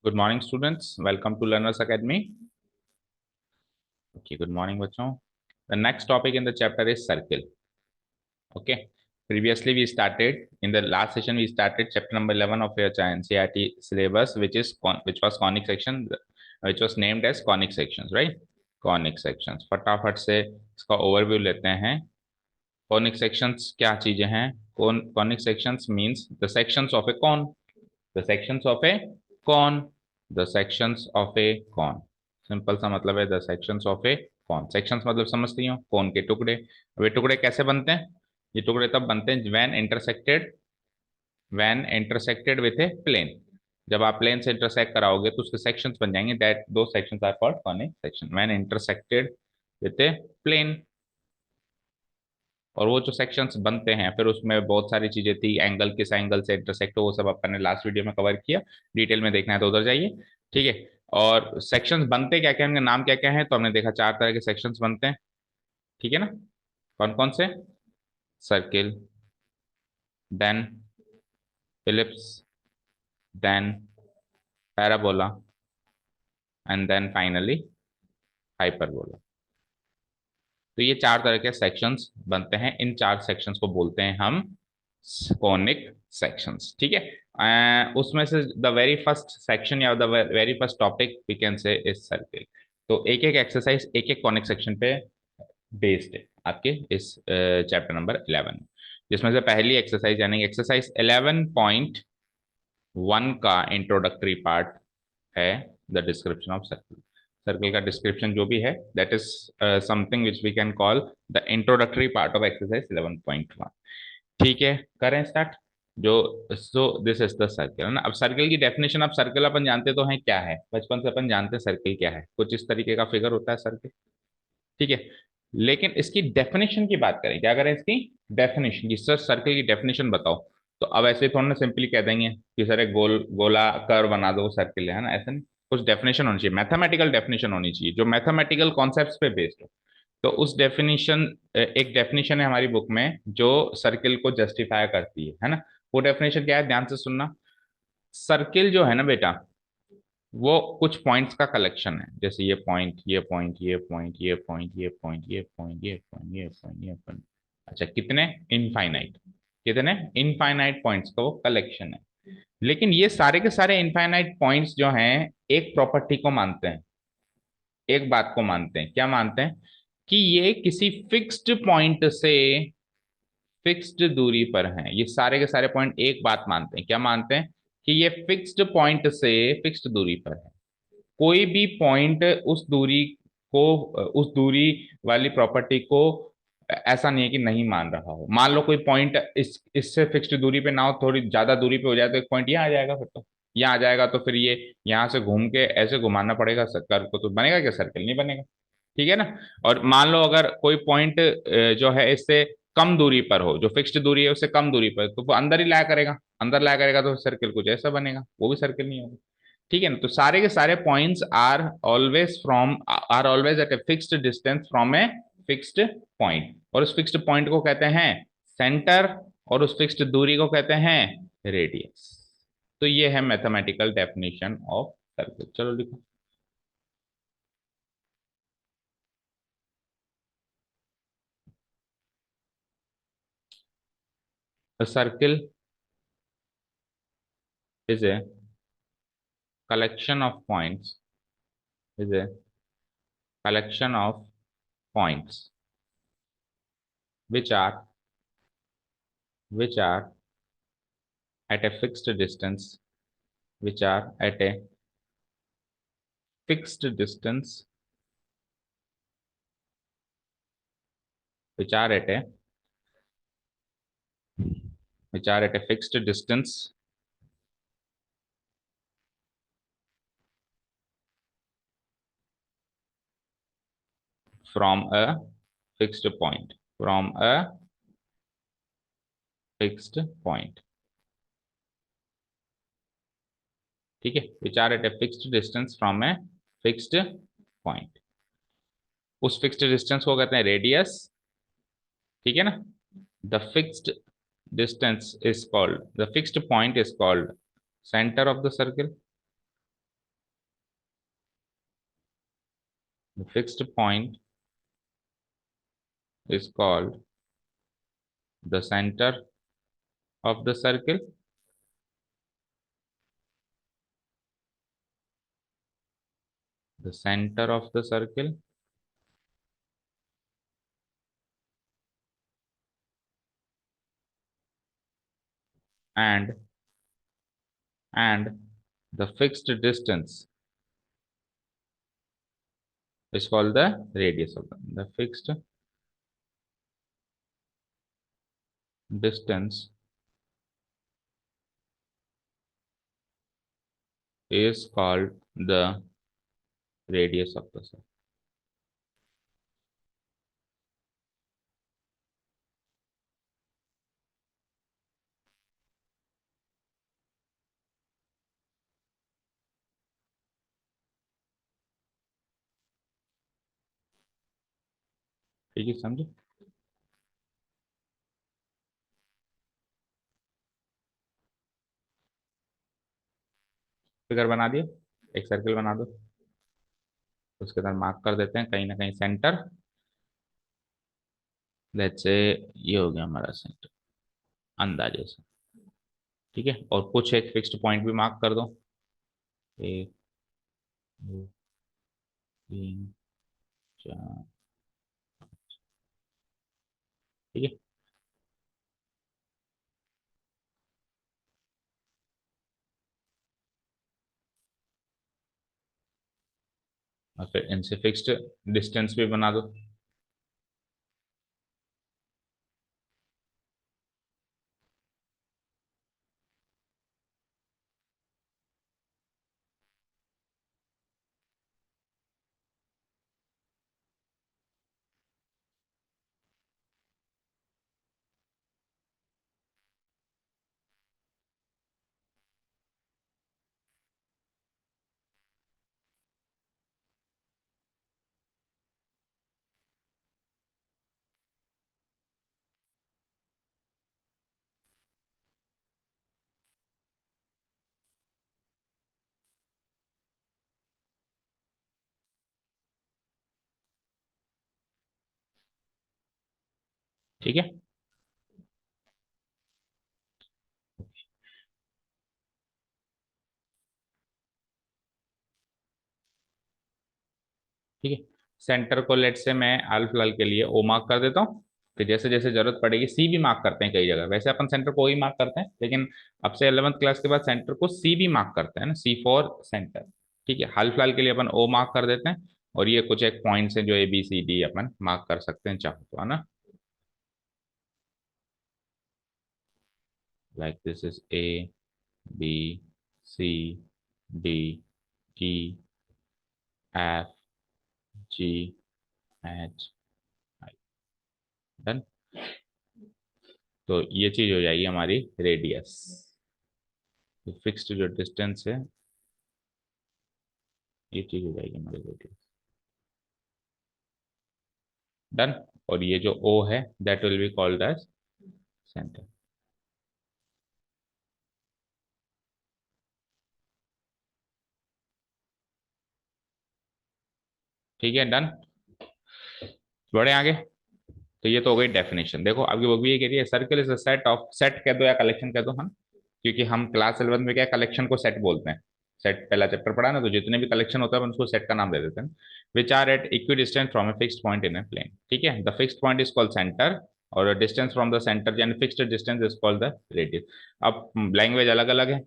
Good morning, students. Welcome to Learners Academy. Okay, good morning, bachon. The next topic in the chapter is circle. Okay. Previously, we started in the last session. We started chapter number 11 of your NCERT syllabus, which was conic section, which was named as conic sections, right? Conic sections. फटाफट से इसका overview लेते हैं. Conic sections क्या चीजें हैं? Conic sections means the sections of a cone. The sections of a cone. The sections of a cone. Simple सा मतलब है the sections of a cone. Sections मतलब समझती हो, कौन के टुकड़े. अब ये टुकड़े कैसे बनते हैं? ये टुकड़े तब बनते हैं when intersected with a plane. जब आप प्लेन से इंटरसेक्ट कराओगे तो उसके सेक्शंस बन जाएंगे. दैट दो sections are called conic section when intersected with a plane. और वो जो सेक्शंस बनते हैं फिर उसमें बहुत सारी चीजें थी. एंगल किस एंगल से इंटरसेक्ट हो वो सब अपन ने लास्ट वीडियो में कवर किया. डिटेल में देखना है तो उधर जाइए. ठीक है. और सेक्शंस बनते क्या क्या, उनके नाम क्या क्या है, तो हमने देखा 4 तरह के सेक्शंस बनते हैं. ठीक है ना? कौन कौन से? Circle, then ellipse, then parabola, and then finally hyperbola. तो ये 4 तरह के सेक्शंस बनते हैं. इन 4 सेक्शंस को बोलते हैं हम कोनिक सेक्शंस. ठीक है. उसमें से द वेरी फर्स्ट सेक्शन या the very first topic we can say is circle. तो एक एक एक्सरसाइज एक एक कॉनिक सेक्शन पे बेस्ड है आपके इस चैप्टर नंबर 11, जिसमें से पहली एक्सरसाइज यानी एक्सरसाइज 11.1 का इंट्रोडक्टरी पार्ट है the description of circle. Circle का डिस्क्रिप्शन जो भी है that is something which we can call the introductory part of exercise 11.1. ठीक है, करें स्टार्ट. जो so this is the circle है ना. अब सर्किल की डेफिनेशन, अब सर्किल अपन जानते तो हैं क्या है, बचपन से अपन जानते हैं सर्किल क्या है. कुछ इस तरीके का फिगर होता है सर्किल. ठीक है. लेकिन इसकी डेफिनेशन की बात करें, क्या करें इसकी डेफिनेशन की. सर सर्किल की डेफिनेशन बताओ. तो अब ऐसे थोड़ा ना सिंपली कह देंगे कि सर एक गोला कर्व बना दो सर्किल है ना, ऐसा नहीं. कुछ डेफिनेशन होनी चाहिए, मैथमेटिकल डेफिनेशन होनी चाहिए जो मैथमेटिकल कॉन्सेप्ट्स पे बेस्ड हो. तो उस डेफिनेशन, एक डेफिनेशन है हमारी बुक में जो सर्किल को जस्टिफाई करती है ना. वो डेफिनेशन क्या है, ध्यान से सुनना. सर्किल जो है ना बेटा, वो कुछ पॉइंट्स का कलेक्शन है. जैसे ये पॉइंट, ये पॉइंट, ये पॉइंट, ये पॉइंट, ये पॉइंट, ये पॉइंट, ये पॉइंट, ये पॉइंट, ये पॉइंट. अच्छा, कितने? इनफाइनाइट. कितने? इनफाइनाइट पॉइंट्स का वो कलेक्शन है. लेकिन ये सारे के सारे इनफाइनाइट पॉइंट्स जो हैं एक प्रॉपर्टी को मानते हैं, एक बात को मानते हैं. क्या मानते हैं? कि ये किसी फिक्स्ड पॉइंट से फिक्स्ड दूरी पर हैं. ये सारे के सारे पॉइंट एक बात मानते हैं. क्या मानते हैं? कि ये फिक्स्ड पॉइंट से फिक्स्ड दूरी पर है. कोई भी पॉइंट को उस दूरी वाली प्रॉपर्टी को ऐसा नहीं है कि नहीं मान रहा हो. मान लो कोई पॉइंट इससे फिक्स्ड दूरी पे ना हो, थोड़ी ज्यादा दूरी पे हो जाए तो एक पॉइंट यहाँ आ जाएगा. फिर तो यहाँ आ जाएगा तो फिर ये यहाँ से घूम के ऐसे घुमाना पड़ेगा सर्कल को, तो बनेगा क्या? सर्कल नहीं बनेगा. ठीक है ना. और मान लो अगर कोई पॉइंट जो है इससे कम दूरी पर हो, जो फिक्स्ड दूरी है उससे कम दूरी पर, तो वो अंदर ही लाया करेगा. अंदर लाया करेगा तो सर्कल कुछ ऐसा बनेगा, वो भी सर्कल नहीं होगा. ठीक है ना. तो सारे के सारे points are always at a fixed distance from a fixed point. और उस फिक्स्ड पॉइंट को कहते हैं सेंटर, और उस फिक्स्ड दूरी को कहते हैं रेडियस. तो ये है मैथमेटिकल डेफिनेशन ऑफ सर्कल. चलो लिखो. A circle is a collection of points, is a collection of points which are which are at a fixed distance, which are at a fixed distance, which are at a which are at a fixed distance from a fixed point, from a fixed point. ठीक है. which are at a fixed distance from a fixed point. उस fixed distance को कहते हैं radius. ठीक है ना. The fixed distance is called, the fixed point is called center of the circle. fixed point is called the center of the circle, the center of the circle, and and the fixed distance is called the radius of the fixed distance is called the radius of the circle. ठीक है, समझे? Figure बना दिया, एक circle बना दो, उसके अंदर मार्क कर देते हैं कहीं ना कहीं सेंटर। लेट्स से ये हो गया हमारा सेंटर अंदाजे से। ठीक है, और कुछ एक फिक्स्ड पॉइंट भी मार्क कर दो, एक, दो, तीन, चार। ठीक है, और फिर इनसे फिक्स्ड डिस्टेंस भी बना दो। ठीक है, ठीक है। सेंटर को लेट से मैं हाल फिलहाल के लिए ओ मार्क कर देता हूँ, फिर जैसे जैसे जरूरत पड़ेगी सी भी मार्क करते हैं कई जगह। वैसे अपन सेंटर को ही मार्क करते हैं, लेकिन अब से 11th क्लास के बाद सेंटर को सी भी मार्क करते हैं ना, सी फॉर सेंटर। ठीक है, हाल फिलहाल के लिए अपन ओ मार्क कर देते हैं, और ये कुछ एक पॉइंट्स है जो ए बी सी डी अपन मार्क कर सकते हैं चाहो तो, है ना। Like this is A, B, C, D, E, F, G, H, I. Done. तो ये चीज हो जाएगी हमारी रेडियस, फिक्स्ड जो डिस्टेंस है, ये चीज हो जाएगी हमारी रेडियस। डन। और ये जो ओ है that will be called as centre. ठीक है, डन। बढ़े आगे। तो ये तो हो गई डेफिनेशन। देखो आपकी बुक भी ये कह रही है circle is a set of, set कह दो या कलेक्शन कह दो, हाँ, क्योंकि हम क्लास 11 में क्या कलेक्शन को सेट बोलते हैं। सेट पहला चैप्टर पढ़ा ना, तो जितने भी कलेक्शन होता है अपन उसको सेट का नाम दे देते हैं, which are at equidistance from a fixed point in a plane. ठीक है, the fixed point is called centre, और डिस्टेंस फ्रॉम द सेंटर यानी fixed distance is called the radius. अब लैंग्वेज अलग अलग है,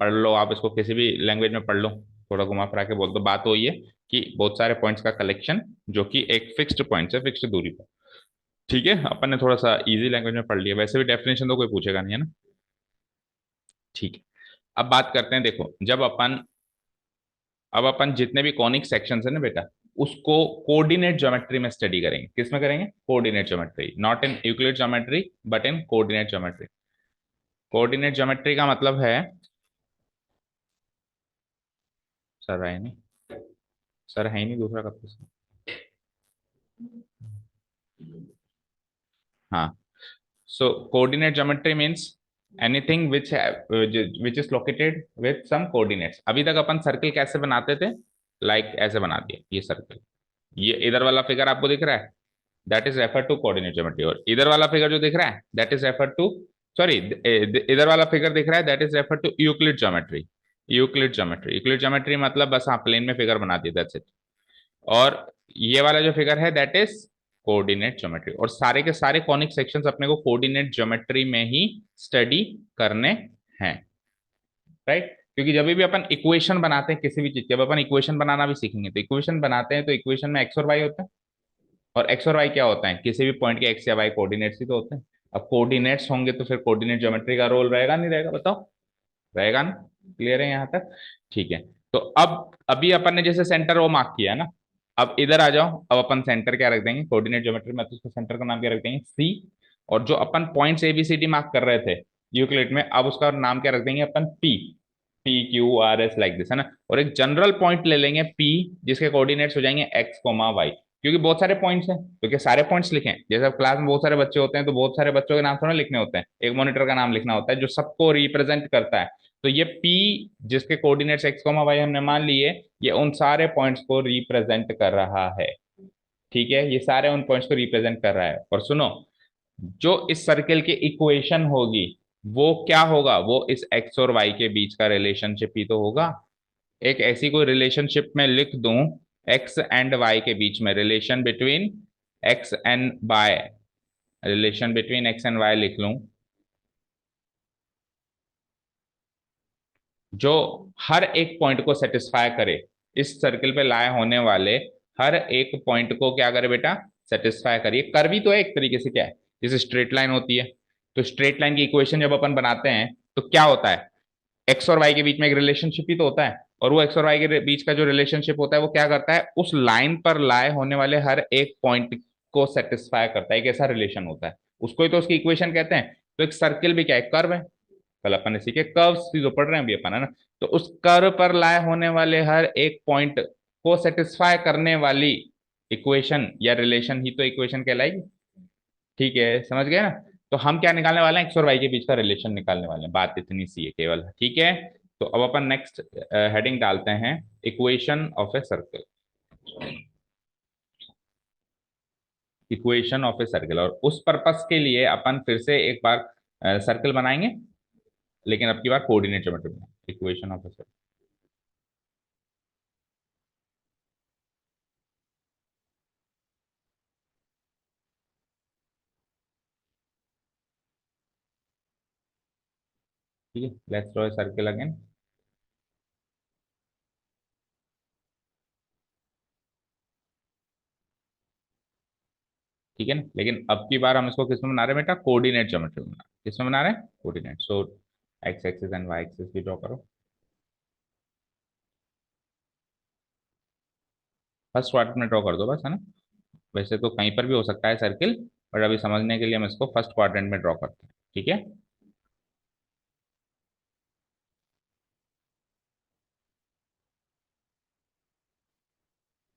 पढ़ लो आप इसको किसी भी लैंग्वेज में पढ़ लो, थोड़ा घुमा फिरा के बोल दो, बात वही है कि बहुत सारे पॉइंट्स का कलेक्शन जो कि एक फिक्स्ड पॉइंट है, फिक्स्ड दूरी पर। ठीक है, अपन ने थोड़ा सा इजी लैंग्वेज में पढ़ लिया, वैसे भी डेफिनेशन तो कोई पूछेगा नहीं, है ना। ठीक है, अब बात करते हैं। देखो जब अपन, अब अपन जितने भी कॉनिक सेक्शंस है ना बेटा, उसको कोऑर्डिनेट ज्योमेट्री में स्टडी करेंगे। किस में करेंगे? Coordinate geometry, not in Euclid geometry but in coordinate geometry. Coordinate geometry का मतलब है, सर है नहीं, सर है ही नहीं, दूसरा कब से? हाँ, so coordinate geometry means anything which is located with some coordinates. अभी तक अपन सर्कल कैसे बनाते थे? लाइक ऐसे बना दिए ये सर्कल, ये इधर वाला फिगर आपको दिख रहा है, that is refer to coordinate geometry, और इधर वाला फिगर जो दिख रहा है that is refer to, sorry, इधर वाला फिगर दिख रहा है that is refer to Euclid geometry. Euclid geometry, Euclid geometry मतलब बस हाँ प्लेन में फिगर बना दी, दैट्स इट। और ये वाला जो फिगर है दैट इज कोऑर्डिनेट ज्योमेट्री, और सारे के सारे कॉनिक सेक्शंस अपने को कोऑर्डिनेट ज्योमेट्री में ही स्टडी करने हैं, राइट। क्योंकि जब भी अपन इक्वेशन बनाते हैं किसी भी चीज की, जब अपन इक्वेशन बनाना भी सीखेंगे तो इक्वेशन बनाते हैं तो इक्वेशन में एक्स और वाई होता है, और एक्स और वाई क्या होता है, किसी भी पॉइंट के एक्स या वाई कोऑर्डिनेट्स ही तो होते हैं। अब कोऑर्डिनेट्स होंगे तो फिर कोऑर्डिनेट ज्योमेट्री का रोल रहेगा नहीं रहेगा, बताओ, रहेगा ना। क्लियर है यहाँ तक? ठीक है। तो अब अभी अपन ने जैसे सेंटर वो मार्क किया है ना, अब इधर आ जाओ, अब अपन सेंटर क्या रख देंगे कोऑर्डिनेट ज्योमेट्री में, तो उसको सेंटर का नाम क्या रख देंगे, सी। और जो अपन points A B C D mark कर रहे थे यूक्लिड में, अब उसका नाम क्या रख देंगे अपन, P. P Q R S like this, है ना। और एक जनरल पॉइंट ले लेंगे पी, जिसके कोऑर्डिनेट्स हो जाएंगे एक्स कोमा वाई, क्योंकि बहुत सारे पॉइंट्स हैं तो क्या सारे पॉइंट्स लिखें, जैसे क्लास में बहुत सारे बच्चे होते हैं तो बहुत सारे बच्चों के नाम थोड़ा लिखने होते हैं, एक मॉनिटर का नाम लिखना होता है जो सबको रिप्रेजेंट करता है। तो ये P जिसके कोऑर्डिनेट्स एक्स कोमा वाई हमने मान लिए, ये उन सारे पॉइंट्स को रिप्रेजेंट कर रहा है। ठीक है, ये सारे उन पॉइंट्स को रिप्रेजेंट कर रहा है। और सुनो, जो इस सर्कल की इक्वेशन होगी वो क्या होगा, वो इस एक्स और वाई के बीच का रिलेशनशिप ही तो होगा। एक ऐसी कोई रिलेशनशिप में लिख दूं, एक्स एंड वाई के बीच में relation between X and Y, relation between X and Y लिख लूं, जो हर एक पॉइंट को सेटिस्फाई करे, इस सर्कल पे लाए होने वाले हर एक पॉइंट को क्या करे बेटा, सेटिस्फाई करिए। कर भी तो है एक तरीके से, क्या है, जैसे स्ट्रेट लाइन होती है, तो स्ट्रेट लाइन की इक्वेशन जब अपन बनाते हैं तो क्या होता है, एक्स और वाई के बीच में एक रिलेशनशिप ही तो होता है, और वो एक्स और वाई के बीच का जो रिलेशनशिप होता है वो क्या करता है, उस लाइन पर लाए होने वाले हर एक पॉइंट को सेटिस्फाई करता है, एक ऐसा रिलेशन होता है, उसको ही तो उसकी इक्वेशन कहते हैं। तो एक सर्किल भी क्या है, कर्व है, कल अपन ने सीखे कर्व्स जो पढ़ रहे हैं अभी अपन, है ना। तो उस कर्व पर लाए होने वाले हर एक पॉइंट को सेटिस्फाई करने वाली इक्वेशन या रिलेशन ही तो इक्वेशन कहलाएगी। ठीक है, समझ गए ना। तो हम क्या निकालने वाले हैं, एक्स और वाई के बीच का रिलेशन निकालने वाले हैं, बात इतनी सी है केवल, ठीक है। तो अब अपन नेक्स्ट हेडिंग डालते हैं, equation of a circle. Equation of a circle, और उस पर्पस के लिए अपन फिर से एक बार सर्कल बनाएंगे, लेकिन अब की बार कोऑर्डिनेट ज्योमेट्री में, इक्वेशन ऑफ ए सर्कल। ठीक है, let's draw a circle again. ठीक है ना, लेकिन अब की बार हम इसको किस में बना रहे हैं बेटा, कोऑर्डिनेट ज्योमेट्री में बना रहे हैं। किस में बना रहे हैं, coordinate. So X axis and Y axis भी ड्रॉ करो। फर्स्ट क्वाड्रेंट में ड्रॉ कर दो बस, है ना। वैसे तो कहीं पर भी हो सकता है सर्किल, बट अभी समझने के लिए हम इसको फर्स्ट क्वाड्रेंट में ड्रॉ करते हैं, ठीक है।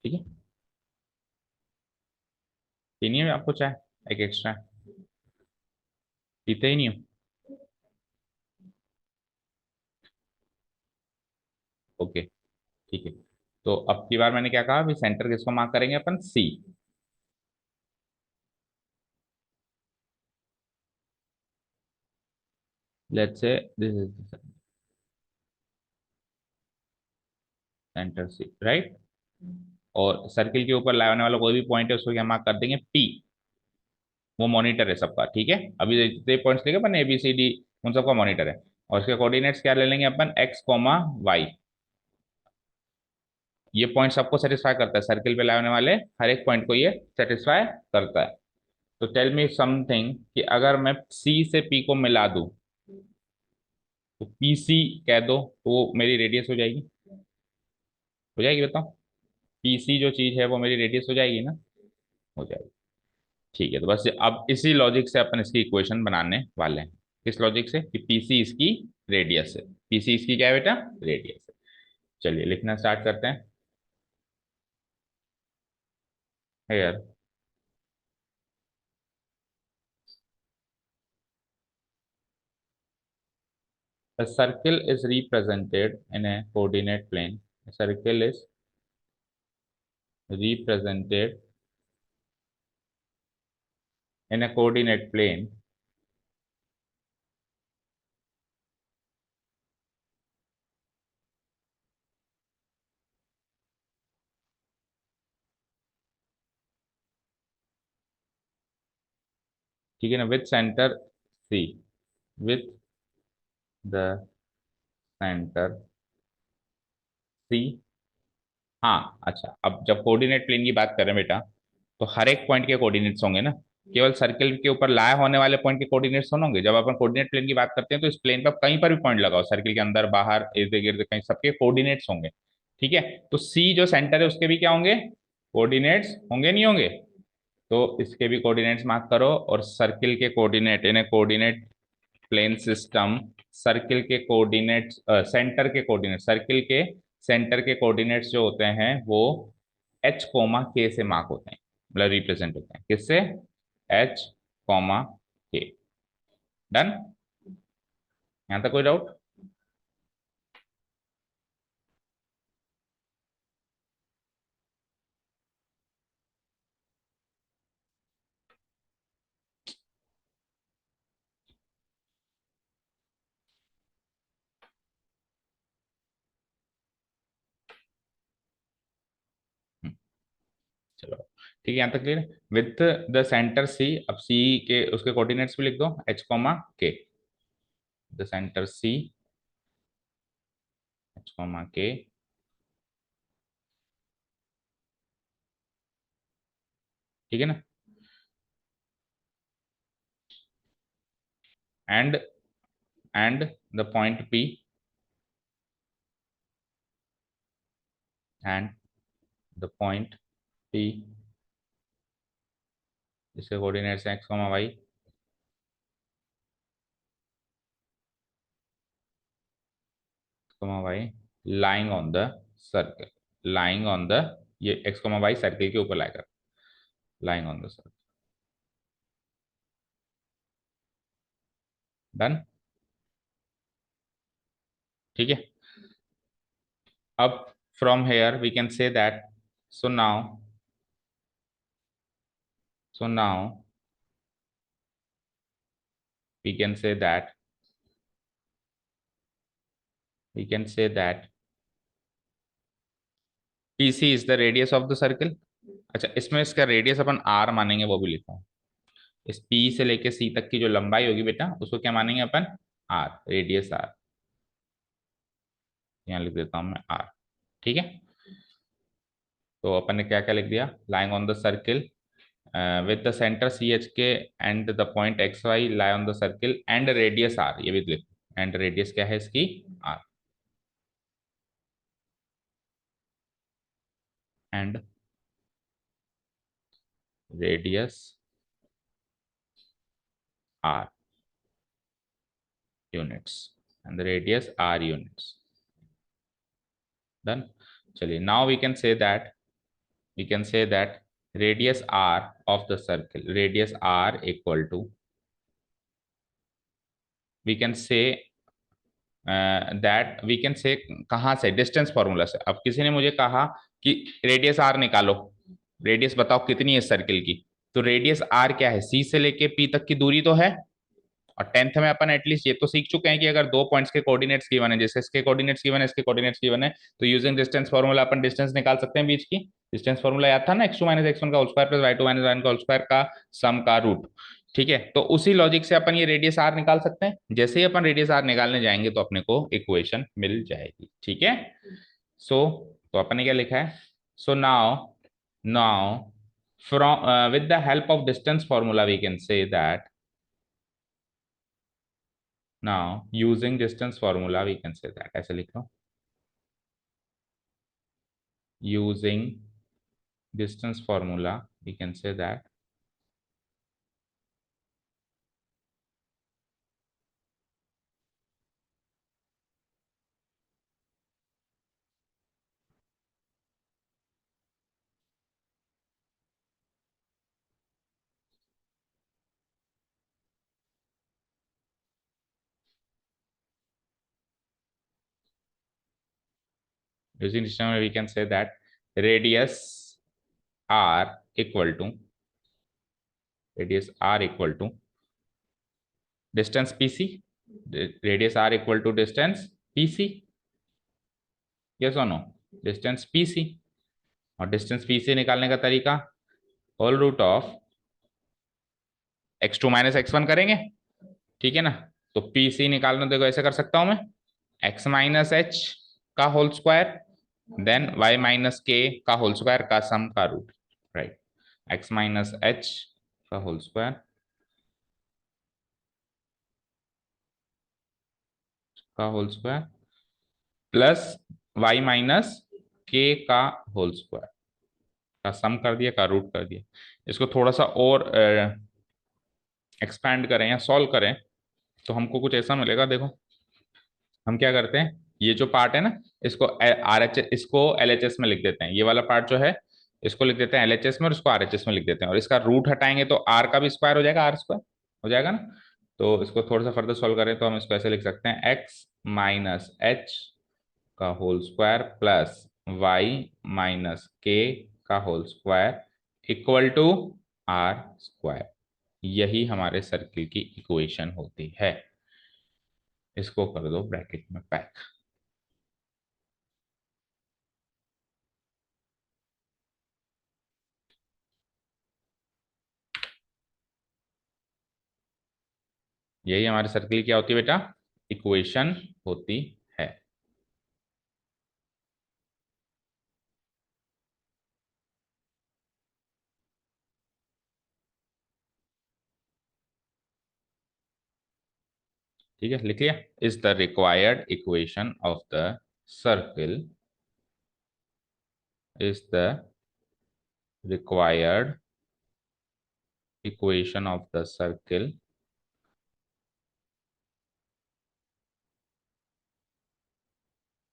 ठीक है, पीनी है आपको चाय, एक एक्स्ट्रा? पीते ही नहीं हो? ओके, ठीक है। तो अब की बार मैंने क्या कहा, अभी सेंटर किसको मार्क करेंगे अपन, C. Let's say this is centre C, right. और सर्किल के ऊपर लाने वाला कोई भी पॉइंट है उसको क्या मार्क कर देंगे, पी। वो मॉनिटर है सबका, ठीक है। अभी जितने पॉइंट्स लिखे अपन ए बी सी डी, उन सबका मॉनिटर है। और इसके कोऑर्डिनेट्स क्या ले लेंगे अपन, एक्स कॉमा वाई। ये पॉइंट सबको सेटिस्फाई करता है, सर्किल पे लाने वाले हर एक पॉइंट को ये सेटिस्फाई करता है। तो टेल मी समथिंग कि अगर मैं सी से पी को मिला दूं, तो पी सी कह दो, तो वो मेरी रेडियस हो जाएगी बताओ। पी सी जो चीज है वो मेरी रेडियस हो जाएगी ना, हो जाएगी। ठीक है, तो बस अब इसी लॉजिक से अपन इसकी इक्वेशन बनाने वाले हैं। किस लॉजिक से, कि पी सी इसकी रेडियस है, पी सी इसकी क्या है बेटा, रेडियस है। चलिए लिखना स्टार्ट करते हैं। है यार, a circle is represented in a coordinate plane. A circle is represented in a coordinate plane ठीक है ना, with centre C, with the centre C. हाँ अच्छा, अब जब कोऑर्डिनेट प्लेन की बात करें बेटा, तो हर एक पॉइंट के कोऑर्डिनेट्स होंगे ना, केवल सर्किल के ऊपर लाया होने वाले पॉइंट के कोऑर्डिनेट्स होंगे। जब अपन कोऑर्डिनेट प्लेन की बात करते हैं तो इस प्लेन पर कहीं पर भी पॉइंट लगाओ, सर्किल के अंदर बाहर इर्द गिर्द कहीं, सबके कोऑर्डिनेट्स होंगे। ठीक है, तो सी जो सेंटर है उसके भी क्या होंगे, कोऑर्डिनेट्स होंगे, नहीं होंगे? तो इसके भी कोऑर्डिनेट्स मार्क करो, और सर्किल के कोऑर्डिनेट इन ए कोऑर्डिनेट प्लेन सिस्टम, सर्किल के कोऑर्डिनेट्स, सेंटर के कोऑर्डिनेट, सर्किल के सेंटर के कोऑर्डिनेट्स जो होते हैं वो एच कोमा के से मार्क होते हैं, मतलब रिप्रेजेंट होते हैं किससे, एच कोमा के। डन, यहां तक कोई डाउट? चलो ठीक है, यहाँ तक clear. With the centre C, अब सी के उसके कोऑर्डिनेट्स भी लिख दो, H comma K, the centre C, H comma K. ठीक है ना, and and the point P, and the point P, जिसके कोऑर्डिनेट्स हैं X comma Y, comma Y, lying on the circle, lying on the, ये X comma Y circle के ऊपर लाएगा, lying on the circle. Done, ठीक है। अब from here we can say that, so now, so now we can say that, we can say that PC is the radius of the circle। अच्छा, इसमें इसका radius अपन R मानेंगे, वो भी लिखो। इस P से लेके C तक की जो लंबाई होगी बेटा, उसको क्या मानेंगे अपन, R, रेडियस R। यहाँ लिख देता हूं मैं R। ठीक है, तो अपन ने क्या क्या लिख दिया, lying on the circle with the centre C H K and the point X Y lie on the circle and radius R, ये भी लिखो, एंड रेडियस क्या है इसकी, R, and radius R units, and the radius R units। Done, चलिए, now we can say that, we can say that radius R of the circle, radius R equal to, we can say that we can say, कहाँ से, distance formula से। अब किसी ने मुझे कहा कि रेडियस R निकालो, रेडियस बताओ कितनी है सर्किल की, तो रेडियस R क्या है, C से लेके P तक की दूरी तो है। और टेंथ में अपन एटलीस्ट ये तो सीख चुके हैं कि अगर दो पॉइंट्स के कोऑर्डिनेट्स गिवन है, जैसे इसके कोऑर्डिनेट्स गिवन है, इसके कोऑर्डिनेट्स गिवन है, तो यूजिंग डिस्टेंस फार्मूला अपन डिस्टेंस निकाल सकते हैं बीच की। डिस्टेंस फार्मूला याद था ना, x2 माइनस x1 का whole square plus y2 minus y1 का होल स्क्वायर का सम का रूट। ठीक है, तो उसी लॉजिक से अपन ये रेडियस r निकाल सकते हैं। जैसे ही अपन रेडियस r निकालने जाएंगे तो अपने को इक्वेशन मिल जाएगी। ठीक है, सो तो अपन ने क्या लिखा है, so now, now from with the help of distance formula we can say that, now using distance formula we can say that, ऐसे लिख लो, using distance formula we can say that using distance formula we can say that radius R equal to radius R equal to distance PC, radius R equal to distance PC, yes और no, distance PC. और distance PC निकालने का तरीका whole root of x2 minus x1 करेंगे, ठीक है ना। तो पीसी निकालना देखो ऐसे कर सकता हूं मैं, x माइनस एच का whole square then y minus K का होल स्क्वायर का सम का root, right. x minus H का होल स्क्वायर का whole square plus y minus K का होल स्क्वायर का सम कर दिया का रूट कर दिया। इसको थोड़ा सा और एक्सपैंड करें या सॉल्व करें तो हमको कुछ ऐसा मिलेगा, देखो हम क्या करते हैं, ये जो पार्ट है ना, इसको आर एच इसको एल एच एस में लिख देते हैं, ये वाला पार्ट जो है इसको लिख देते हैं एल एच एस में और इसको आर एच एस में लिख देते हैं, और इसका रूट हटाएंगे तो आर का भी स्क्वायर हो जाएगा, आर स्क्वायर हो जाएगा ना। तो इसको थोड़ा सा फर्दर सॉल्व करें तो हम इसको ऐसे लिख सकते हैं, एक्स माइनस एच का whole square plus Y minus K का whole square equal to R square. यही हमारे सर्किल की इक्वेशन होती है। इसको कर दो ब्रैकेट में पैक। यही हमारे सर्किल क्या होती है बेटा, इक्वेशन होती है। ठीक है, लिख लिया। Is the required equation of the circle, is the required equation of the circle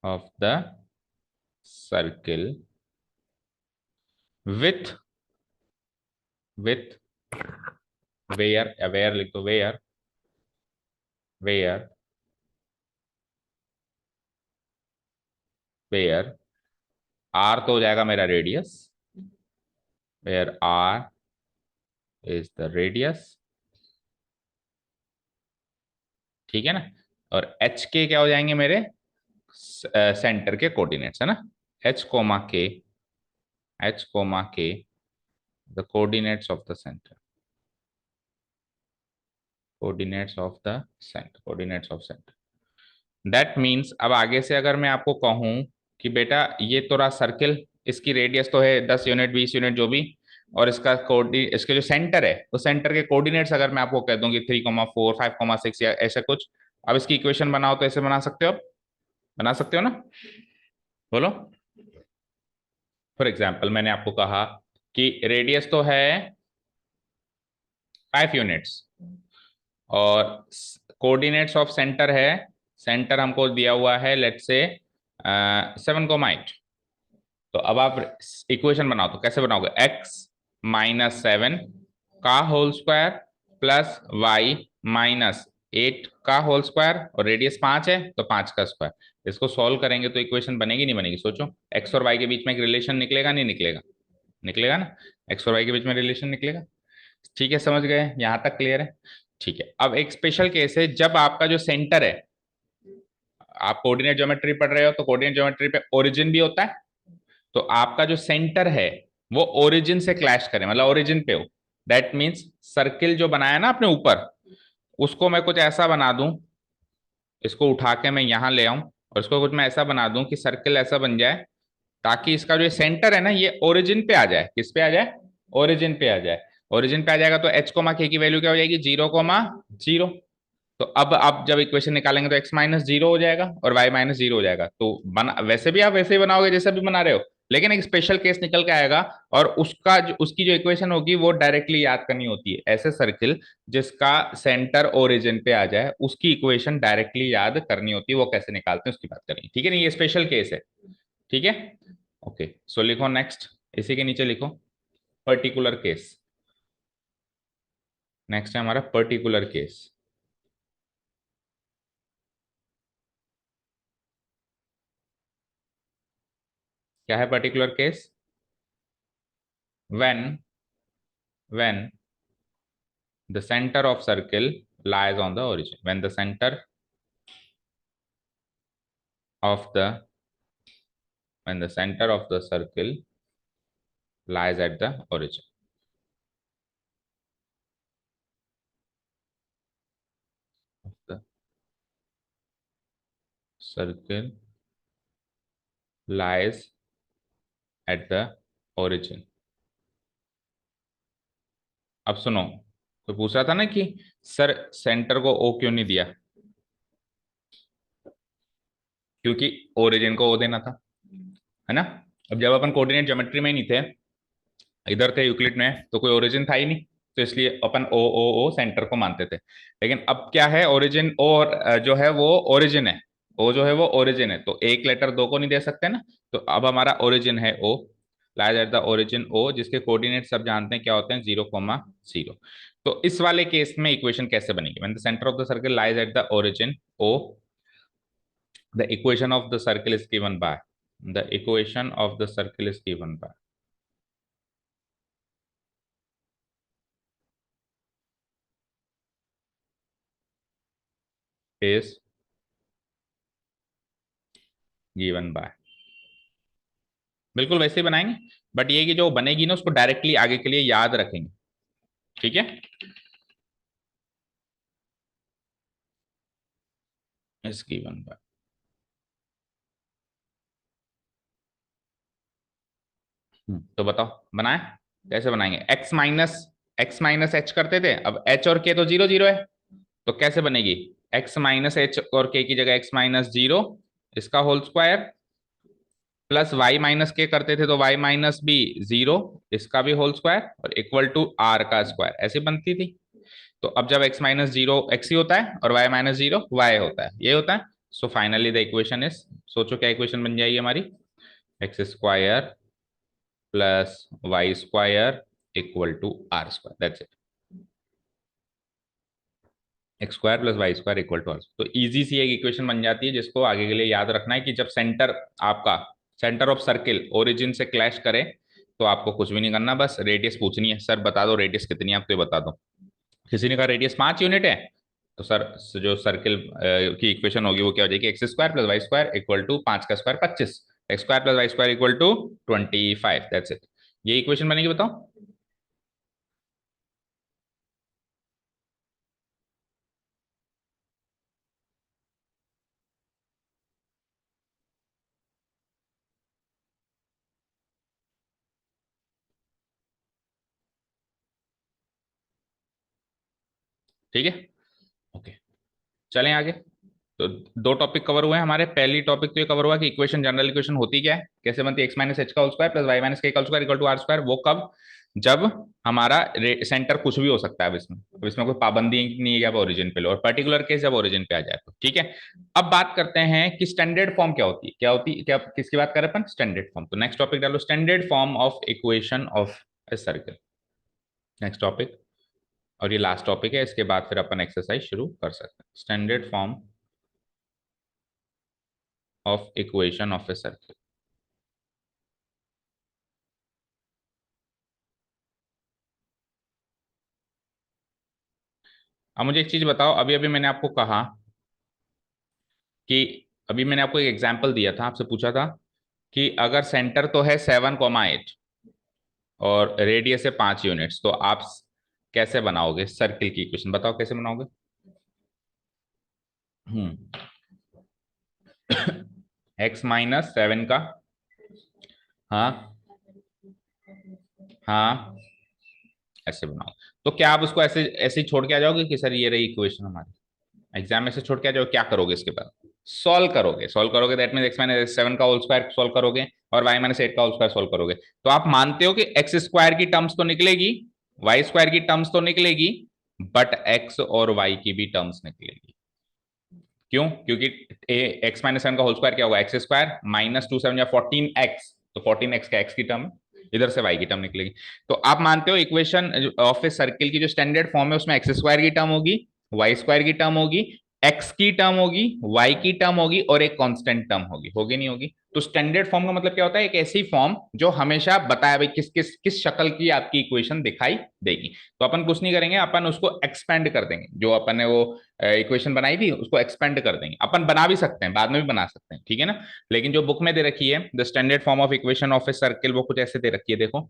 of the circle with with where, where लिख दो, वेयर वेयर वेयर आर तो हो जाएगा मेरा radius, where R is the radius, ठीक है ना। और एच के क्या हो जाएंगे मेरे सेंटर के कोऑर्डिनेट्स, है ना। एच कोमा के, H comma K the coordinates of the centre, coordinates of the centre, coordinates of centre. That means अब आगे से अगर मैं आपको कहूं कि बेटा ये तो रहा सर्किल, इसकी रेडियस तो है 10 यूनिट 20 यूनिट जो भी, और इसका कोऑर्डिनेट, इसके जो सेंटर है उस सेंटर के कोऑर्डिनेट्स अगर मैं आपको कह दूं कि 3,4 5,6 या ऐसा कुछ, अब इसकी इक्वेशन बनाओ तो ऐसे बना सकते हो, बना सकते हो ना, बोलो। फॉर एग्जाम्पल मैंने आपको कहा कि रेडियस तो है 5 यूनिट्स और कोऑर्डिनेट्स ऑफ सेंटर है, सेंटर हमको दिया हुआ है लेट्स से 7,8। तो अब आप इक्वेशन बनाओ तो कैसे बनाओगे, एक्स माइनस 7 का whole square plus Y minus 8 का होल स्क्वायर, और रेडियस 5 है तो 5 का स्क्वायर। इसको सॉल्व करेंगे तो इक्वेशन बनेगी नहीं बनेगी, सोचो। एक्स और वाई के बीच में एक रिलेशन निकलेगा नहीं निकलेगा, निकलेगा ना, एक्स और वाई के बीच में रिलेशन निकलेगा। ठीक है, समझ गए, यहां तक क्लियर है। ठीक है, अब एक स्पेशल केस है जब आपका जो सेंटर है, आप कोऑर्डिनेट ज्योमेट्री पढ़ रहे हो तो कोऑर्डिनेट ज्योमेट्री पे ओरिजिन भी होता है, तो आपका जो सेंटर है वो ओरिजिन से क्लैश करे, मतलब ओरिजिन पे हो। दैट मीन्स सर्किल जो बनाया ना अपने ऊपर, उसको मैं कुछ ऐसा बना दूं, इसको उठा के मैं यहां ले आऊं और इसको कुछ मैं ऐसा बना दूं कि सर्किल ऐसा बन जाए ताकि इसका जो सेंटर है ना ये ओरिजिन पे आ जाए, किस पे आ जाए, ओरिजिन पे आ जाए। ओरिजिन पे आ जाएगा तो एच कोमा के की वैल्यू क्या हो जाएगी, 0,0। तो अब आप जब इक्वेशन निकालेंगे तो x माइनस 0 हो जाएगा और y माइनस 0 हो जाएगा, तो बना वैसे भी आप वैसे ही बनाओगे जैसे भी बना रहे हो, लेकिन एक स्पेशल केस निकल के आएगा और उसकी जो इक्वेशन होगी वो डायरेक्टली याद करनी होती है। ऐसे सर्किल जिसका सेंटर ओरिजिन पे आ जाए उसकी इक्वेशन डायरेक्टली याद करनी होती है, वो कैसे निकालते हैं उसकी बात करेंगे, ठीक है ना, ये स्पेशल केस है। ठीक है, ओके, सो लिखो नेक्स्ट, इसी के नीचे लिखो पर्टिकुलर केस। नेक्स्ट है हमारा पर्टिकुलर केस। क्या है particular case, when the center of circle lies on the origin, when the center of the circle lies at the origin. Of the circle lies at the origin. अब सुनो, तो पूछ रहा था ना कि सर सेंटर को ओ क्यों नहीं दिया, क्योंकि ओरिजिन को ओ देना था, है ना। अब जब अपन कोऑर्डिनेट ज्योमेट्री में ही नहीं थे, इधर थे यूक्लिड में, तो कोई ओरिजिन था ही नहीं, तो इसलिए अपन ओ ओ ओ सेंटर को मानते थे। लेकिन अब क्या है, ओरिजिन ओ जो है वो ओरिजिन है, ओ जो है वो ओरिजिन है, तो एक लेटर दो को नहीं दे सकते ना। तो अब हमारा ओरिजिन है O, lies at the origin O, जिसके कोऑर्डिनेट सब जानते हैं क्या होते हैं, 0,0। तो इस वाले केस में इक्वेशन कैसे बनेगी, when the centre of the circle lies at the origin O, the equation of the circle is given by, the equation of the circle is given by is given by, बिल्कुल वैसे ही बनाएंगे, but ये कि जो बनेगी ना उसको directly आगे के लिए याद रखेंगे, ठीक है। is given by, तो बताओ बनाए कैसे बनाएंगे, एक्स माइनस एच करते थे, अब एच और के तो 0 0 है, तो कैसे बनेगी, एक्स माइनस एच और के की जगह एक्स माइनस 0, इसका whole square, plus Y minus K करते थे तो वाई माइनस बी 0, इसका भी होल स्क्वायर, और इक्वल टू आर का स्क्वायर, ऐसे बनती थी। तो अब जब x माइनस 0 एक्स ही होता है और y माइनस 0 वाई होता है, ये होता है। So finally the equation is, सोचो क्या इक्वेशन बन जाएगी हमारी, X square plus Y square equal to R square, that's it. X square plus Y square equal to R, तो इजी सी एक इक्वेशन बन जाती है, जिसको आगे के लिए याद रखना है कि जब सेंटर आपका, सेंटर ऑफ सर्किल ओरिजिन से क्लैश करे, तो आपको कुछ भी नहीं करना, बस रेडियस पूछनी है, सर बता दो रेडियस कितनी है, आपको ये बता दो। किसी ने कहा रेडियस 5 यूनिट है, तो सर जो सर्किल की इक्वेशन होगी वो क्या हो जाएगी, X square plus Y square equal to 5 का square 25, X square plus Y square equal to 25, that's it. ये इक्वेशन बनेगी, बताओ। ठीक है, ओके, चलें आगे। तो दो टॉपिक कवर हुए हैं हमारे, पहली टॉपिक तो ये कवर हुआ कि इक्वेशन, जनरल इक्वेशन होती क्या है, कैसे बनती है, एक्स माइनस एच का whole square plus Y minus K का whole square equal to R square, वो कब, जब हमारा सेंटर कुछ भी हो सकता है, अब इसमें कोई पाबंदी नहीं है कि आप ओरिजिन पे लो, और पर्टिकुलर केस जब ओरिजिन पे आ जाए तो ठीक है। अब बात करते हैं कि स्टैंडर्ड फॉर्म क्या होती है, क्या किसकी बात कर रहे हैं अपन, स्टैंडर्ड फॉर्म। तो नेक्स्ट टॉपिक डालो, standard form of equation of a circle, next topic, और ये लास्ट टॉपिक है, इसके बाद फिर अपन एक्सरसाइज शुरू कर सकते हैं। Standard form of equation of a circle. अब मुझे एक चीज बताओ, अभी अभी मैंने आपको कहा कि, अभी मैंने आपको एक एग्जांपल दिया था, आपसे पूछा था कि अगर सेंटर तो है 7,8 और रेडियस है 5 यूनिट्स, तो आप कैसे बनाओगे सर्किल की इक्वेशन, बताओ कैसे बनाओगे। हम्म एक्स माइनस 7 का, हाँ हाँ, ऐसे बनाओ। तो क्या आप उसको ऐसे ऐसे ही छोड़ के आ जाओगे कि सर ये रही इक्वेशन हमारी, एग्जाम में से छोड़ के आ जाओ, क्या करोगे इसके बाद, सॉल्व करोगे, दैट मीन एक्स माइनस 7 का होल स्क्वायर सॉल्व करोगे, और वाई माइनस 8 का होल स्क्वायर सॉल्व करोगे। तो आप मानते हो कि एक्स स्क्वायर की टर्म्स तो निकलेगी, वाई स्क्वायर की टर्म्स तो निकलेगी, बट एक्स और वाई की भी टर्म्स निकलेगी। क्यों, क्योंकि एक्स माइनस 7 का होल स्क्वायर क्या होगा, एक्स स्क्वायर माइनस 2 7 या 14x, तो 14x का एक्स की टर्म, इधर से वाई की टर्म निकलेगी। तो आप मानते हो इक्वेशन ऑफ ए सर्किल की जो स्टैंडर्ड फॉर्म है उसमें एक्स स्क्वायर की टर्म होगी, वाई स्क्वायर की टर्म होगी, एक्स की टर्म होगी, वाई की टर्म होगी और एक कांस्टेंट टर्म होगी, होगी नहीं होगी? तो स्टैंडर्ड फॉर्म का मतलब क्या होता है? एक ऐसी फॉर्म जो हमेशा बताया भाई किस किस किस शक्ल की आपकी इक्वेशन दिखाई देगी। तो अपन कुछ नहीं करेंगे, अपन उसको एक्सपेंड कर देंगे, जो अपन ने वो इक्वेशन बनाई थी उसको एक्सपेंड कर देंगे। अपन बना भी सकते हैं, बाद में भी बना सकते हैं, ठीक है ना? लेकिन जो बुक में दे रखी है the standard form of equation of a circle, वो कुछ ऐसे दे रखी है, देखो।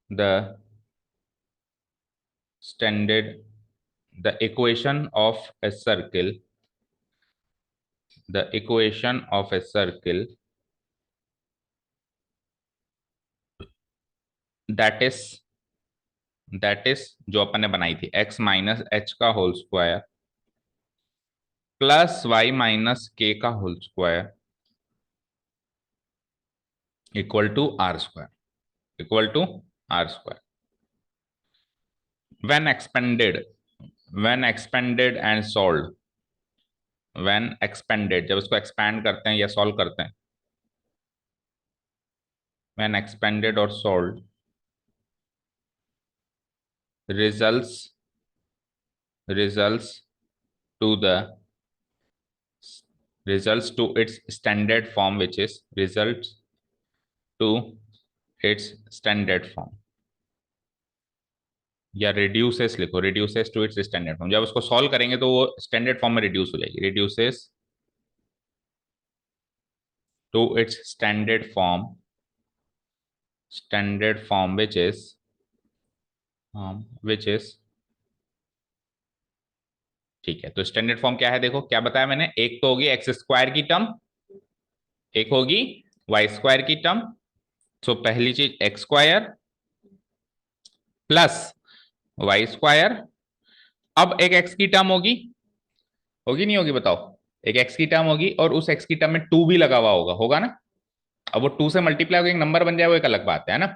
The standard the equation of a circle, the equation of a circle that is जो अपन ने बनाई थी x माइनस एच का whole square plus Y minus K का whole square equal to R square, equal to R square when expanded, when expanded and solved, when expanded जब उसको expand करते हैं या solve करते हैं, when expanded और solved results results to the results to its standard form, which is results to its standard form, या reduces लिखो, reduces to its standard form. जब उसको सॉल्व करेंगे तो वो स्टैंडर्ड फॉर्म में रिड्यूस हो जाएगी, reduces to its standard form which is ठीक है। तो स्टैंडर्ड फॉर्म क्या है, देखो क्या बताया मैंने, एक तो होगी एक्स स्क्वायर की टर्म, एक होगी वाई स्क्वायर की टर्म। तो पहली चीज X square plus Y square, अब एक एक्स की टर्म होगी, होगी नहीं होगी बताओ? एक एक्स की टर्म होगी और उस एक्स की टर्म में टू भी लगा हुआ होगा, होगा ना? अब वो टू से मल्टीप्लाई होकर एक नंबर बन जाए वो एक अलग बात है ना?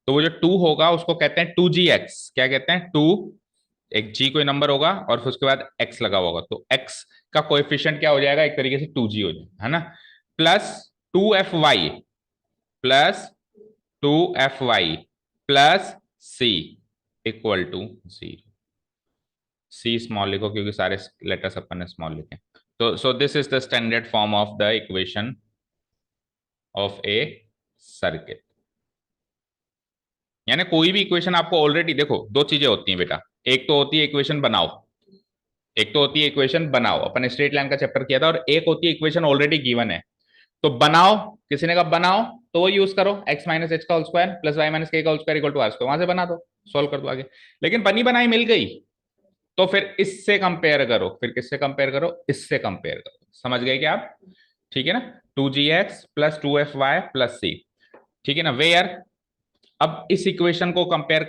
तो वो जो टू होगा उसको कहते हैं टू जी एक्स। क्या कहते हैं? टू, एक जी कोई नंबर होगा और फिर उसके बाद एक्स लगा हुआ होगा, तो एक्स का कोएफिशिएंट क्या हो जाएगा? एक तरीके से टू जी हो जाएगा, है ना? Plus two F Y, plus two F Y plus C equal to zero. C small लिखो क्योंकि सारे लेटर्स अपन ने स्मॉल लिखे। तो so this is the standard form of the equation of a circuit. यानी कोई भी इक्वेशन आपको ऑलरेडी, देखो दो चीजें होती हैं बेटा, एक तो होती है इक्वेशन बनाओ, एक तो होती है इक्वेशन बनाओ, अपन स्ट्रेट लाइन का चैप्टर किया था, और एक होती है इक्वेशन ऑलरेडी गिवन है। तो बनाओ, किसी ने कहा बनाओ, तो वो यूज करो एक्स माइनस एच का whole square plus Y minus K का whole square equal to R square, वहां से बना दो, सोल्व कर दो आगे। लेकिन बनी बनाई मिल गई तो फिर इससे कंपेयर करो, फिर किससे कंपेयर करो? इससे कंपेयर करो। समझ गए क्या आप? ठीक है ना? Two G X plus two F Y plus C, ठीक है ना? वेयर, अब इस इक्वेशन को कंपेयर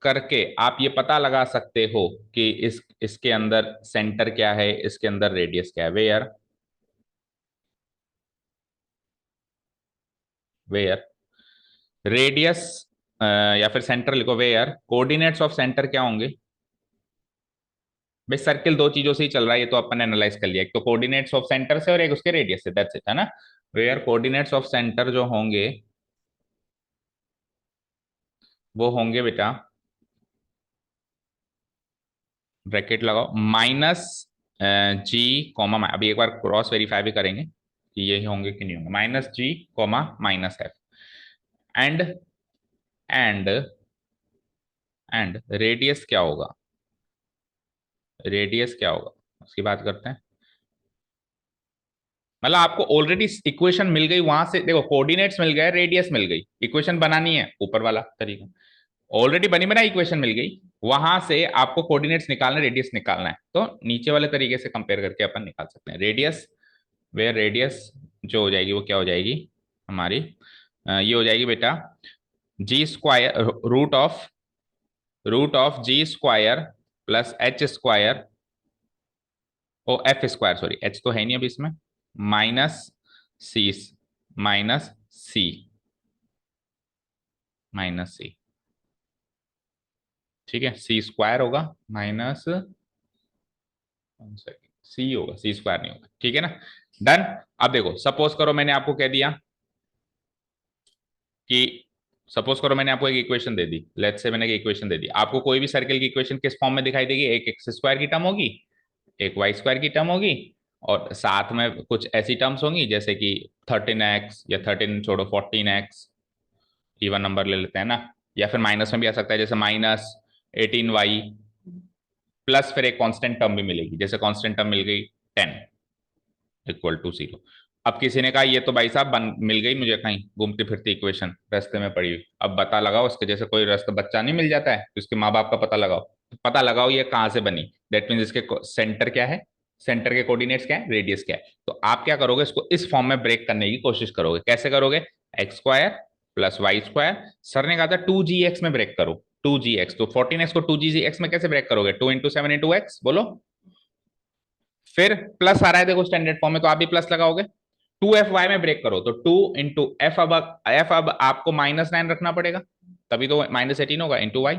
करके आप ये पता लगा सकते हो कि इसके अंदर सेंटर क्या है, इसके अंदर रेडियस क्या है। वेयर, वेयर रेडियस या फिर सेंटर लिखो, वेयर कोऑर्डिनेट्स ऑफ सेंटर क्या होंगे? भाई सर्किल दो चीजों से ही चल रहा है, ये तो अपन ने एनालाइज कर लिया, एक तो कोऑर्डिनेट्स ऑफ सेंटर से और एक उसके रेडियस से, दैट्स इट, है ना? वेयर कोऑर्डिनेट्स ऑफ सेंटर जो होंगे वो होंगे बेटा, ब्रैकेट लगाओ, माइनस जी कॉमा, अभी एक बार क्रॉस वेरीफाई भी करेंगे कि ये होंगे कि नहीं होंगे, minus G comma minus F and and and radius क्या होगा? रेडियस क्या होगा उसकी बात करते हैं। मतलब आपको ऑलरेडी इक्वेशन मिल गई, वहां से देखो कोऑर्डिनेट्स मिल गए, रेडियस मिल गई, इक्वेशन बनानी है ऊपर वाला तरीका, ऑलरेडी बनी बनाई इक्वेशन मिल गई, वहां से आपको कोऑर्डिनेट्स निकालना, रेडियस निकालना है, तो नीचे वाले तरीके से कंपेयर करके अपन निकाल सकते हैं रेडियस। वेयर रेडियस जो हो जाएगी वो क्या हो जाएगी हमारी? ये हो जाएगी बेटा G square root of G square plus H square, O F square, sorry H तो है नहीं अभी इसमें, minus C, minus C, minus C, ठीक है? सी स्क्वायर होगा माइनस सी होगा, सी स्क्वायर नहीं होगा, ठीक है ना? डन। अब देखो सपोज करो मैंने आपको कह दिया कि सपोज करो मैंने आपको एक equation they the, let's say मैंने एक इक्वेशन दे दी आपको, कोई भी सर्कल की इक्वेशन किस फॉर्म में दिखाई देगी, एक एक्स स्क्वायर की टर्म होगी, एक वाई स्क्वायर की टर्म होगी, और साथ में कुछ ऐसी टर्म्स होंगी जैसे कि 13x, या 13 छोड़ो 14x, इवन नंबर ले लेते हैं ना, या फिर माइनस में भी आ सकता है जैसे -18y, प्लस फिर एक कांस्टेंट टर्म भी मिलेगी, जैसे कांस्टेंट टर्म मिल गई 10 इक्वल टू 0। अब किसी ने कहा ये तो भाई साहब बन मिल गई मुझे कहीं घूमती फिरती इक्वेशन रास्ते में पड़ी हुई, अब पता लगाओ उसके जैसे कोई रास्ता बच्चा नहीं मिल जाता है तो उसके माँ बाप का पता लगाओ, तो पता लगाओ ये कहाँ से बनी, दैट मीन्स इसके सेंटर क्या है, सेंटर के कोऑर्डिनेट्स क्या है, रेडियस क्या है। तो आप क्या करोगे, इसको इस फॉर्म में ब्रेक करने की कोशिश करोगे, कैसे करोगे, X square plus Y square, sir ने कहा था 2gx में ब्रेक करो, 2gx, तो 14x को 2gx में कैसे ब्रेक करोगे, 2 × 7 × x बोलो, फिर प्लस आ रहा है देखो स्टैंडर्ड फॉर्म में तो आप भी प्लस लगाओगे, 2fy में ब्रेक करो तो 2 × f अब आपको -9 रखना पड़ेगा, तभी तो -18 होगा, इंटू वाई,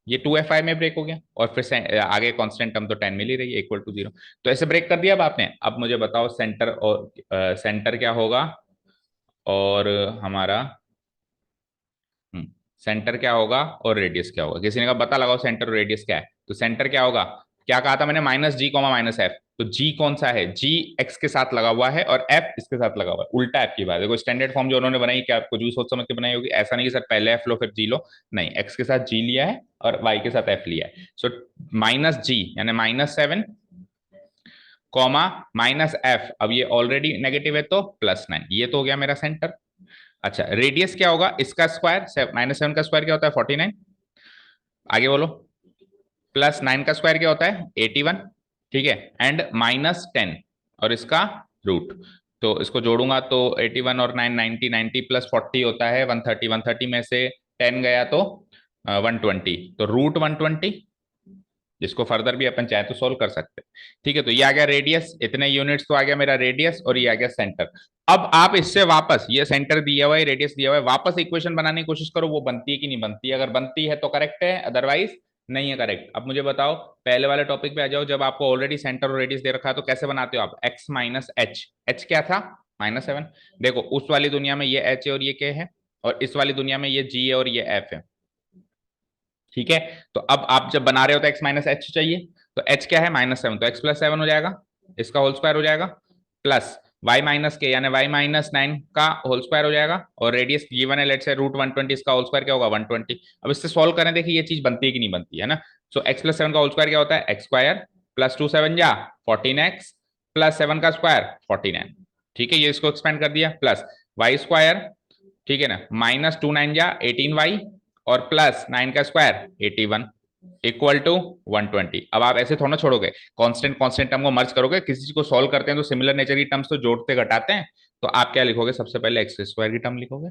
ये 2fy में ब्रेक हो गया, और फिर आगे कांस्टेंट टर्म तो 10 मिल ही रही है इक्वल टू 0, तो ऐसे ब्रेक कर दिया अब आपने। अब मुझे बताओ सेंटर और सेंटर क्या होगा, और हमारा सेंटर क्या होगा और रेडियस क्या होगा, किसी ने कहा बता लगाओ सेंटर और रेडियस क्या है, तो सेंटर क्या होगा, क्या कहा था मैंने, -g, -f, तो g कौन सा है, g x के साथ लगा हुआ है और f इसके साथ लगा हुआ है, उल्टा f की बात है, देखो स्टैंडर्ड फॉर्म जो उन्होंने बनाई क्या आपको जूस सोच समझ के बनाई होगी, ऐसा नहीं कि सर पहले f लो फिर g लो, नहीं, x के साथ g लिया है और y के साथ f लिया है, सो -g यानी -7 कॉमा -f, अब ये ऑलरेडी नेगेटिव है तो +9, ये तो हो गया मेरा सेंटर। अच्छा रेडियस क्या होगा इसका स्क्वायर, -7 का स्क्वायर क्या होता है 49, आगे बोलो, +9 का स्क्वायर क्या होता है 81, ठीक है, एंड -10 और इसका रूट, तो इसको जोड़ूंगा तो 81 और 9 90, 90 + 40 होता है 130, 130 में से 10 गया तो 120, तो रूट 120, जिसको फर्दर भी अपन चाहे तो सोल्व कर सकते हैं, ठीक है, तो ये आ गया रेडियस, इतने यूनिट्स तो आ गया मेरा रेडियस, और ये आ गया सेंटर। अब आप इससे वापस, ये सेंटर दिया हुआ है रेडियस दिया हुआ है, वापस इक्वेशन बनाने की कोशिश करो, वो बनती है कि नहीं बनती है, अगर बनती है तो करेक्ट है, अदरवाइज नहीं है करेक्ट। अब मुझे बताओ पहले वाले टॉपिक पे आ जाओ, जब आपको ऑलरेडी सेंटर और रेडियस दे रखा है तो कैसे बनाते हो आप, x - h, h क्या था -7, देखो उस वाली दुनिया में ये h है और ये k है, और इस वाली दुनिया में ये g है और ये f है, ठीक है, तो अब आप जब बना रहे हो तो x - h चाहिए, तो h क्या है -7, तो x +7 हो जाएगा, इसका होल स्क्वायर हो जाएगा, प्लस y - k यानी y -9 का होल स्क्वायर हो जाएगा, और रेडियस गिवन है लेट्स से रूट 120, इसका होल स्क्वायर क्या होगा 120। अब इससे सॉल्व करें, देखिए ये चीज बनती है कि नहीं बनती है ना, सो x +7 का होल स्क्वायर क्या होता है, x स्क्वायर प्लस 2 7 जा 14x प्लस 7 का स्क्वायर 49, ठीक है, ये इसको एक्सपेंड कर दिया, प्लस वाई स्क्वायर, ठीक है ना, -2 9 जा 18y और +9 का स्क्वायर 81 इक्वल टू 120। अब आप ऐसे थोड़ा छोड़ोगे, कांस्टेंट कांस्टेंट टर्म को मर्ज करोगे, किसी चीज को सॉल्व करते हैं तो सिमिलर नेचर की टर्म्स तो जोड़ते घटाते हैं, तो आप क्या लिखोगे, सबसे पहले एक्स स्क्वायर की टर्म लिखोगे,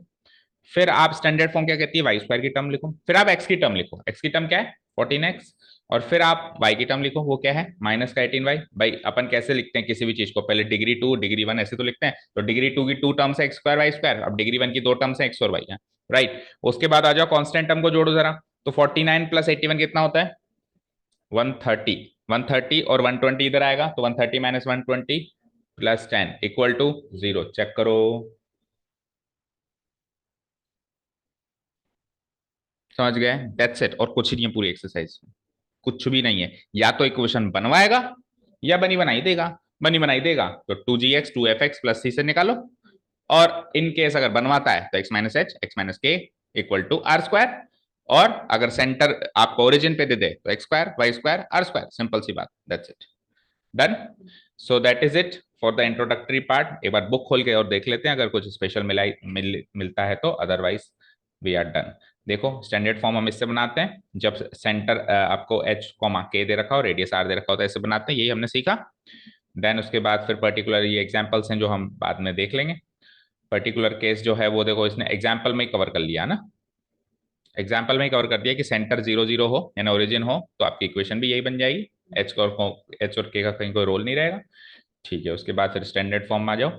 फिर आप स्टैंडर्ड फॉर्म क्या कहती है वाई स्क्वायर की टर्म लिखो, फिर आप एक्स की टर्म लिखो, एक्स की टर्म क्या है 14x, और फिर आप वाई की टर्म लिखो, वो क्या है माइनस का 18y, भाई अपन कैसे लिखते हैं किसी भी चीज को, पहले डिग्री 2 डिग्री 1 ऐसे तो लिखते हैं, तो डिग्री 2 की 2 टर्म्स है एक्स स्क्वायर वाई स्क्वायर, अब डिग्री 1 की 2 टर्म्स है एक्स और वाई है, राइट। उसके बाद आ जाओ कांस्टेंट टर्म को जोड़ो जरा, तो 49 + 81 कितना होता है 130, 130 और 120 इधर आएगा, तो 130 - 120 + 10 इक्वल टू 0, चेक करो, समझ गए, दैट्स इट, और कुछ नहीं है पूरी एक्सरसाइज, कुछ भी नहीं है, या तो इक्वेशन बनवाएगा या बनी बनाई देगा, बनी बनाई देगा तो 2gx 2fx + c से निकालो, और इन केस अगर बनवाता है तो x - h x - k equal to R square, और अगर सेंटर आपको ओरिजिन पे दे दे तो x square y square R square, simple सी बात, that's it, done. So that is it for the introductory part, एक बार बुक खोल के और देख लेते हैं अगर कुछ स्पेशल मिलता है तो, अदरवाइज वी आर डन। देखो स्टैंडर्ड फॉर्म हम इससे बनाते हैं, जब सेंटर आपको h k दे रखा हो, रेडियस r दे रखा हो, तो ऐसे बनाते हैं, यही हमने सीखा। देन उसके बाद फिर पर्टिकुलर ये एग्जांपल्स हैं जो हम बाद में देख लेंगे, पर्टिकुलर केस जो है वो देखो इसने एग्जाम्पल में ही कवर कर लिया ना, एग्जाम्पल में ही कवर कर दिया कि सेंटर 0 0 हो यानी ओरिजिन हो तो आपकी इक्वेशन भी यही बन जाएगी, एच और के का कहीं कोई रोल नहीं रहेगा, ठीक है। उसके बाद फिर स्टैंडर्ड फॉर्म में आ जाओ,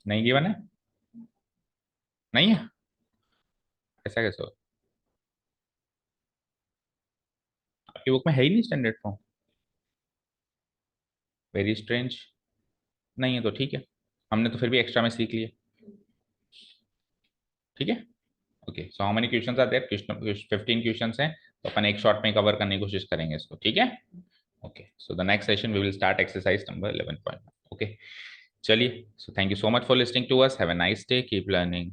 नहीं गिवन है, नहीं है, ऐसा कैसे हो, आपकी बुक में है ही नहीं स्टैंडर्ड फॉर्म, वेरी स्ट्रेंज, नहीं है तो ठीक है, हमने तो फिर भी एक्स्ट्रा में सीख लिया, ठीक है। Okay, so how many questions are there? 15 questions हैं, तो अपन एक शॉट में कवर करने की कोशिश करेंगे इसको, ठीक है? Okay, so the next session we will start exercise number 11.1. Okay, चलिए, so thank you so much for listening to us, have a nice day, keep learning.